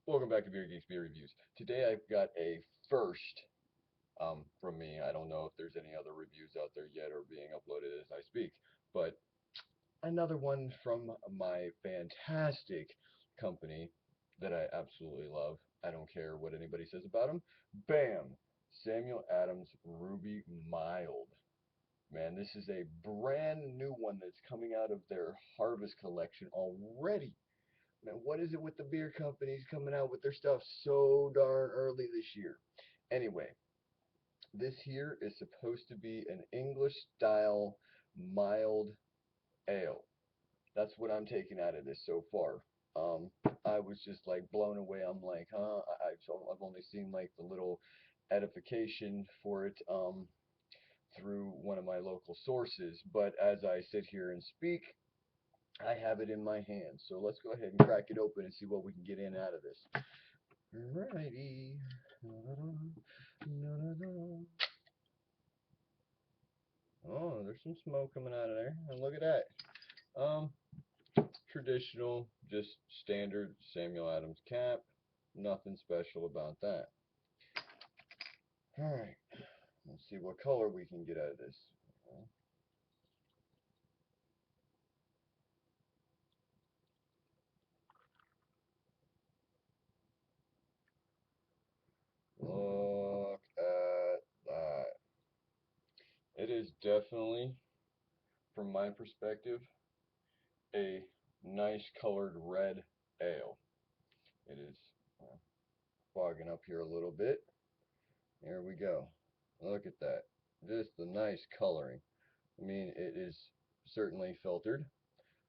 Welcome back to Beer Geeks Beer Reviews. Today I've got a first from me. I don't know if there's any other reviews out there yet or being uploaded as I speak, but another one from my fantastic company that I absolutely love. I don't care what anybody says about them. Bam! Samuel Adams Ruby Mild. Man, this is a brand new one that's coming out of their Harvest collection already. Man, what is it with the beer companies coming out with their stuff so darn early this year? Anyway, this here is supposed to be an English style mild ale. That's what I'm taking out of this so far. Um, I was just like blown away. I'm like, huh? I've only seen like the little edification for it through one of my local sources, but as I sit here and speak, I have it in my hand. So let's go ahead and crack it open and see what we can get in out of this. Alrighty. Oh, there's some smoke coming out of there. And look at that. Um, Traditional, just standard Samuel Adams cap. Nothing special about that. Alright. Let's see what color we can get out of this. Look at that. It is definitely, from my perspective, a nice colored red ale. It is fogging up here a little bit. There we go. Look at that. Just the nice coloring. I mean, it is certainly filtered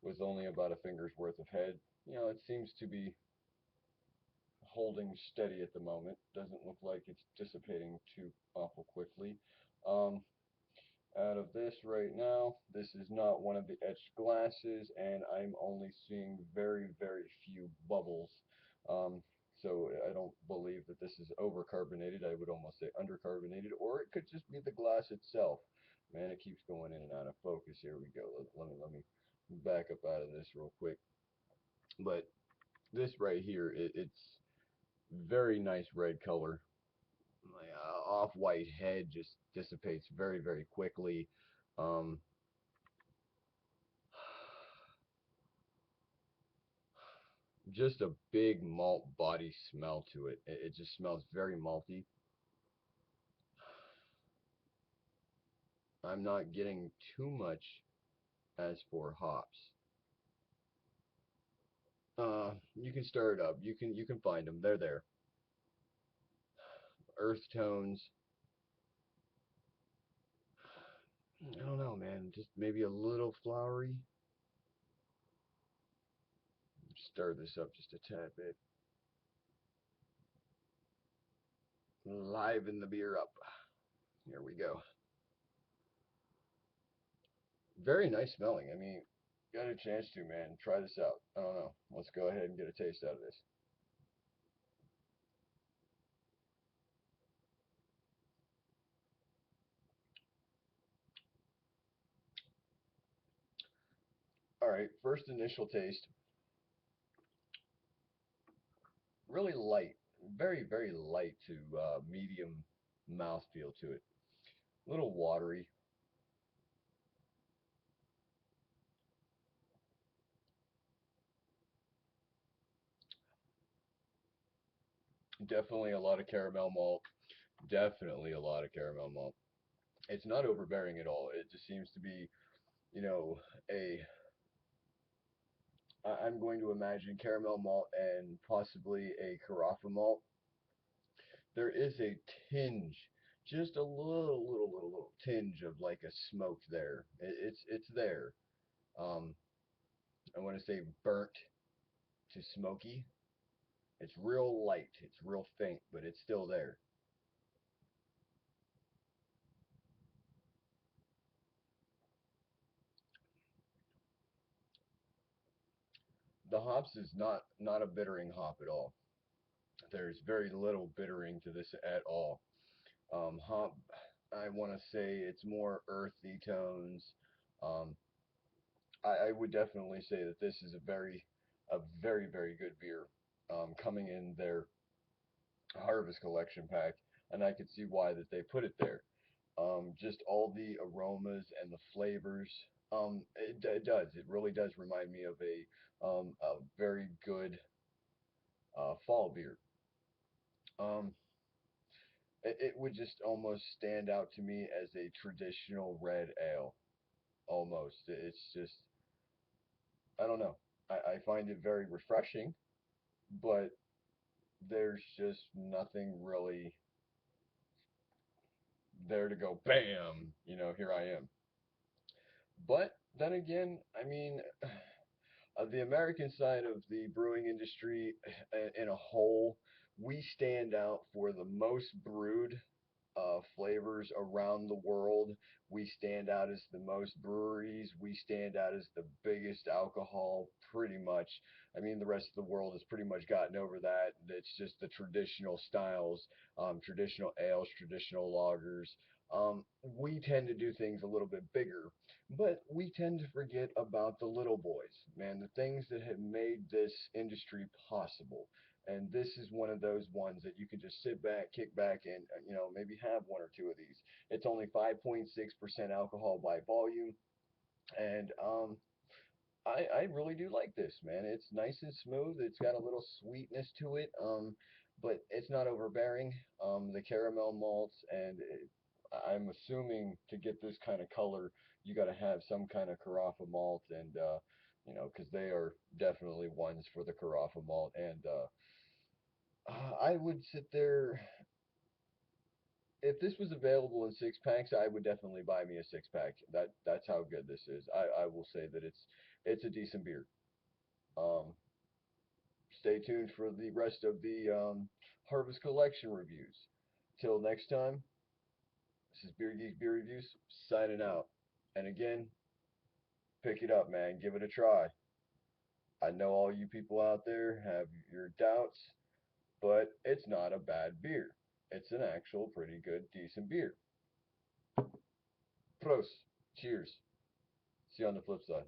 with only about a finger's worth of head. You know, it seems to be holding steady at the moment. Doesn't look like it's dissipating too awful quickly. Um, Out of this right now, this is not one of the etched glasses, and I'm only seeing very, very few bubbles. Um, so I don't believe that this is overcarbonated. I would almost say undercarbonated, or it could just be the glass itself. Man, it keeps going in and out of focus. Here we go. Let me back up out of this real quick. But this right here, it's very nice red color. My off-white head just dissipates very, very quickly. Um, just a big malt body smell to it. It just smells very malty. I'm not getting too much as for hops. You can stir it up. You can find them. They're there. Earth tones. I don't know, man. Just maybe a little flowery. Stir this up just a tad bit. Liven the beer up. Here we go. Very nice smelling. I mean, got a chance to, man. Try this out. I don't know. Let's go ahead and get a taste out of this. All right, first initial taste. Really light, very, very light to medium mouthfeel to it. A little watery. Definitely a lot of caramel malt. Definitely a lot of caramel malt. It's not overbearing at all. It just seems to be, you know, a. I'm going to imagine caramel malt and possibly a carafa malt. There is a tinge, just a little tinge of like a smoke there. It's there. Um, I want to say burnt to smoky. It's real light. It's real faint, but it's still there. The hops is not a bittering hop at all. There's very little bittering to this at all. Hop, I want to say it's more earthy tones. Um, I would definitely say that this is a very very good beer. coming in their harvest collection pack, and I could see why that they put it there. Just all the aromas and the flavors. It does. It really does remind me of a very good fall beer. Um, it would just almost stand out to me as a traditional red ale. Almost. It's just, I don't know. I find it very refreshing, but there's just nothing really there to go, bam, here I am. But then again, I mean, the American side of the brewing industry in a whole, we stand out for the most brewed flavors around the world. We stand out as the most breweries. We stand out as the biggest alcohol, pretty much. I mean, the rest of the world has pretty much gotten over that. It's just the traditional styles, traditional ales, traditional lagers. We tend to do things a little bit bigger, but we tend to forget about the little boys, man, the things that have made this industry possible. And this is one of those ones that you can just sit back, kick back, and maybe have one or two of these. It's only 5.6% alcohol by volume, and I really do like this, man. It's nice and smooth. It's got a little sweetness to it, but it's not overbearing. The caramel malts, and I'm assuming to get this kind of color, you got to have some kind of carafa malt, and because they are definitely ones for the carafa malt, and I would sit there if this was available in six packs. I would definitely buy me a six pack. That's how good this is. I will say that it's a decent beer. Um, Stay tuned for the rest of the Harvest Collection reviews. Till next time, this is Beer Geek Beer Reviews signing out. And again, pick it up, man. Give it a try. I know all you people out there have your doubts, but it's not a bad beer. It's an actual pretty good, decent beer. Prost. Cheers. See you on the flip side.